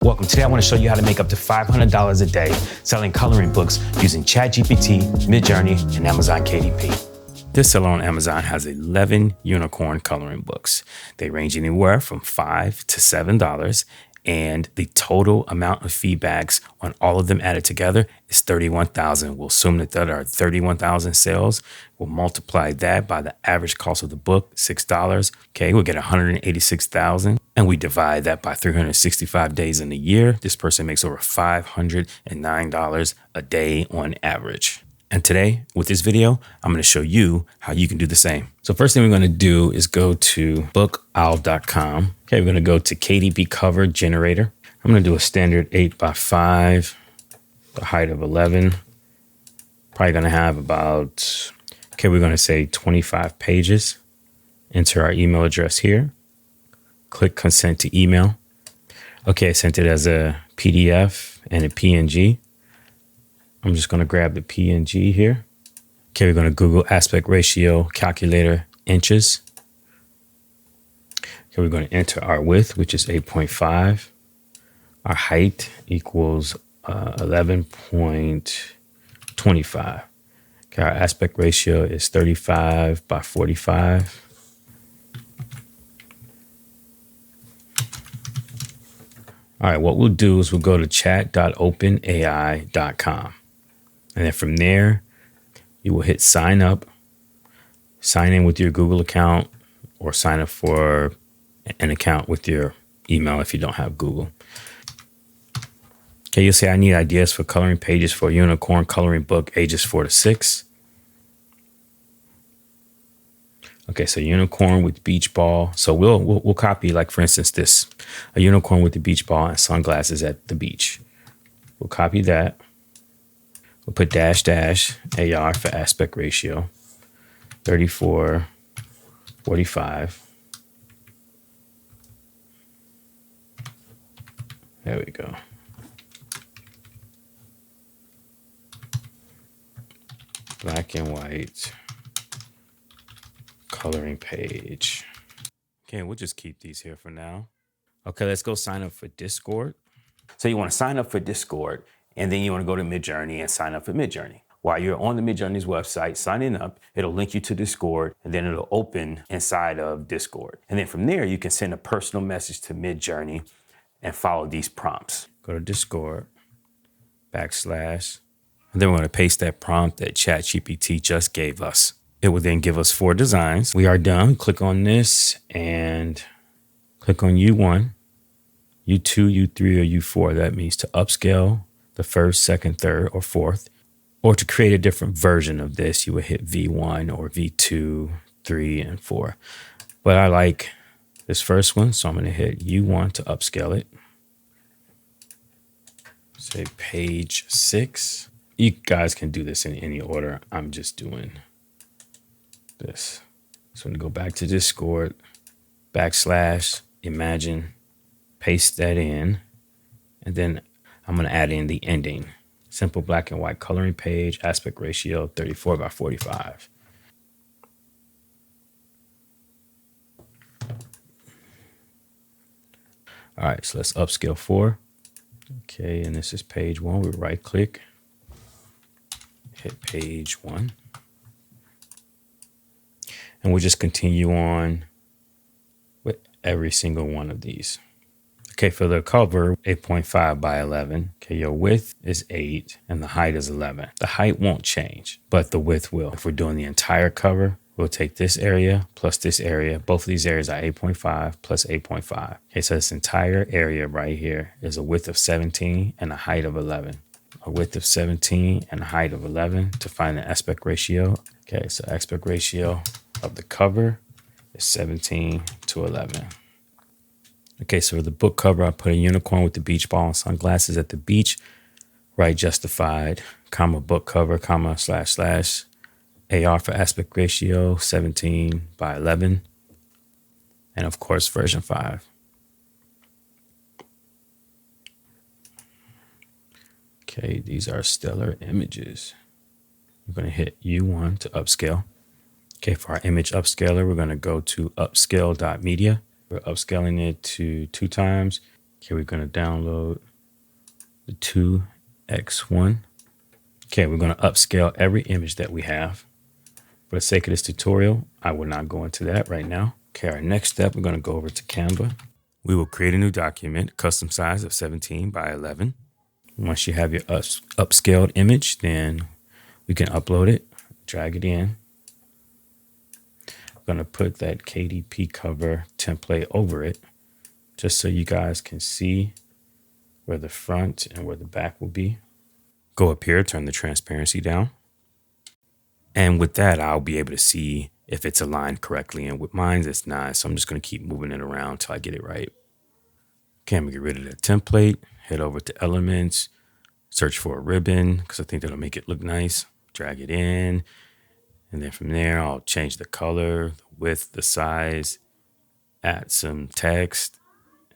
Welcome. Today I want to show you how to make up to $500 a day selling coloring books using ChatGPT, Midjourney, and Amazon KDP. This seller on Amazon has 11 unicorn coloring books. They range anywhere from $5 to $7, and the total amount of feedbacks on all of them added together is 31,000. We'll assume that there are 31,000 sales. We'll multiply that by the average cost of the book, $6. Okay, we'll get 186,000. And we divide that by 365 days in a year. This person makes over $509 a day on average. And today, with this video, I'm going to show you how you can do the same. So first thing we're going to do is go to bookowl.com. Okay, we're going to go to KDP cover generator. I'm going to do a standard 8x5, the height of 11. Probably going to have about, we're going to say 25 pages. Enter our email address here. Click consent to email. Okay, I sent it as a PDF and a PNG. I'm just going to grab the PNG here. Okay, we're going to Google aspect ratio calculator inches. Okay, we're going to enter our width, which is 8.5. Our height equals 11.25. Okay, our aspect ratio is 35 by 45. All right, what we'll do is we'll go to chat.openai.com. And then from there, you will hit sign up, sign in with your Google account, or sign up for an account with your email if you don't have Google. Okay, you'll say I need ideas for coloring pages for a unicorn coloring book, ages 4 to 6. Okay, so unicorn with beach ball. So we'll copy, like for instance, this, a unicorn with the beach ball and sunglasses at the beach. We'll copy that. We'll put dash AR for aspect ratio, 34, 45. There we go. Black and white coloring page. Okay, we'll just keep these here for now. Okay, let's go sign up for Discord. So you want to sign up for Discord, and then you want to go to Midjourney and sign up for Midjourney. While you're on the Midjourney's website, signing up, it'll link you to Discord, and then it'll open inside of Discord. And then from there, you can send a personal message to Midjourney and follow these prompts. Go to Discord, / and then we're going to paste that prompt that ChatGPT just gave us. It will then give us 4 designs. We are done. Click on this and click on U1, U2, U3, or U4. That means to upscale the first, second, third, or fourth. Or to create a different version of this, you would hit V1 or V2, 3, and 4. But I like this first one, so I'm going to hit U1 to upscale it. Say page 6. You guys can do this in any order. I'm just doing this. So I'm going to go back to Discord, / imagine, paste that in, and then I'm going to add in the ending. Simple black and white coloring page, aspect ratio 34 by 45. All right, so let's upscale 4. Okay, and this is page 1. We right click, hit page 1. And we'll just continue on with every single one of these. Okay, for the cover, 8.5 by 11. Okay, your width is 8 and the height is 11. The height won't change, but the width will. If we're doing the entire cover, we'll take this area plus this area. Both of these areas are 8.5 plus 8.5. Okay, so this entire area right here is a width of 17 and a height of 11. A width of 17 and a height of 11 to find the aspect ratio. Okay, so aspect ratio of the cover is 17 to 11. Okay, so for the book cover, I put a unicorn with the beach ball and sunglasses at the beach. Right justified, comma, book cover, comma, / AR for aspect ratio, 17 by 11. And of course, version 5. Okay, these are stellar images. We're going to hit U1 to upscale. Okay, for our image upscaler, we're going to go to upscale.media. We're upscaling it to 2 times. Okay, we're gonna download the 2x1. Okay, we're gonna upscale every image that we have. For the sake of this tutorial, I will not go into that right now. Okay, our next step, we're gonna go over to Canva. We will create a new document, custom size of 17 by 11. Once you have your upscaled image, then we can upload it, drag it in. I'm gonna put that KDP cover template over it, just so you guys can see where the front and where the back will be. Go up here, turn the transparency down. And with that, I'll be able to see if it's aligned correctly. And with mine, it's not. So I'm just going to keep moving it around till I get it right. Okay, I'm going to get rid of the template, head over to elements, search for a ribbon because I think that'll make it look nice. Drag it in. And then from there, I'll change the color, the width, the size, add some text.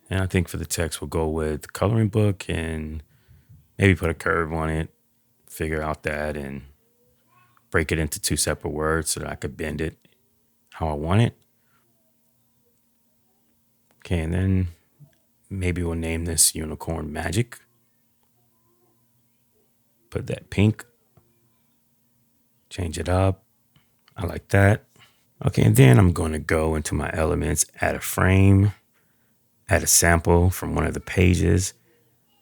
And I think for the text, we'll go with coloring book and maybe put a curve on it, figure out that, and break it into 2 separate words so that I could bend it how I want it. Okay, and then maybe we'll name this Unicorn Magic. Put that pink. Change it up. I like that. Okay, and then I'm going to go into my elements, add a frame, add a sample from one of the pages,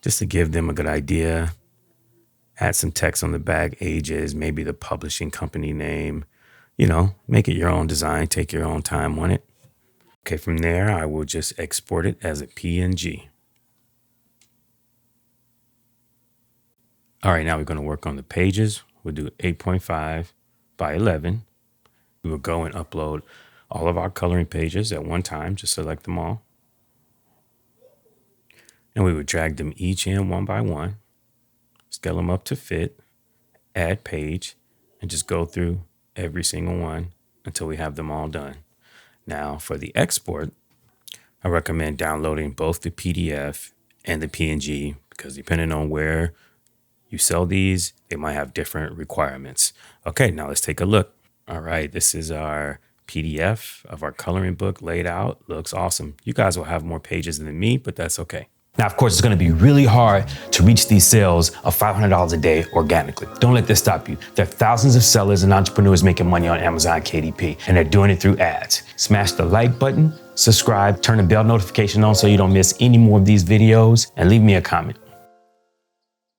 just to give them a good idea. Add some text on the back, ages, maybe the publishing company name. You know, make it your own design, take your own time on it. Okay, from there, I will just export it as a PNG. All right, now we're going to work on the pages. We'll do 8.5 by 11. We will go and upload all of our coloring pages at one time, just select them all. And we would drag them each in one by one, scale them up to fit, add page, and just go through every single one until we have them all done. Now for the export, I recommend downloading both the PDF and the PNG because depending on where you sell these, they might have different requirements. Okay, now let's take a look. All right, this is our PDF of our coloring book laid out. Looks awesome. You guys will have more pages than me, but that's okay. Now, of course, it's going to be really hard to reach these sales of $500 a day organically. Don't let this stop you. There are thousands of sellers and entrepreneurs making money on Amazon KDP, and they're doing it through ads. Smash the like button, subscribe, turn the bell notification on so you don't miss any more of these videos, and leave me a comment.